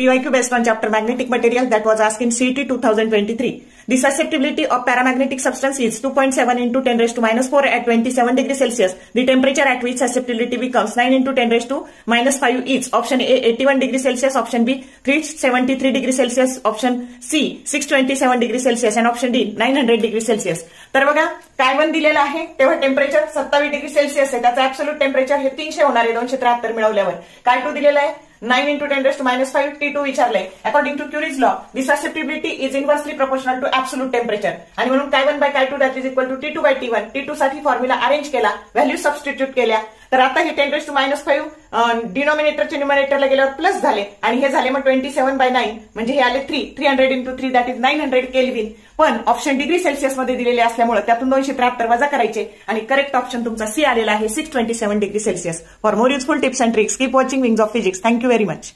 PYQ based on chapter magnetic material that was asked in CET 2023. The susceptibility of paramagnetic substance is 2.7 into 10 raised to minus 4 at 27 degrees Celsius. The temperature at which susceptibility becomes 9 into 10 raised to minus 5 is option A 81 degrees Celsius, option B 373 degrees Celsius, option C 627 degrees Celsius and option D 900 degrees Celsius. तर बघा काय one दिलेलं आहे तेव्हा temperature 27 degree Celsius आहे, त्याचं absolute temperature हे 300 होणार आहे 273 मिळवल्यावर. काय टू दिलेलं आहे 9 into 10 raised to minus 5 T2 विचारलंय. According to Curie's law the susceptibility is inversely proportional to absolute temperature आणि म्हणून काय1 बाय काय2 that is equal to T2 by T1. T2 साठी फॉर्म्युला अरेंज केला, व्हॅल्यू सबस्टिट्यूट केल्या, तर आता हे 10 raised to minus 5 डिनॉमिनेटरचे न्यूमरेटरला गेल्यावर प्लस झाले आणि हे झाले मग 27 by 9 म्हणजे हे आले 300 into 3 दॅट इज 900 केल्विन. पण ऑप्शन डिग्री सेल्सिअस मध्ये दिलेले असल्यामुळे त्यातून 273 वजा करायचे आणि करेक्ट ऑप्शन तुमचा सी आलेला आहे 627 degree Celsius. For more useful tips and tricks keep watching wings of physics. Thank you very much.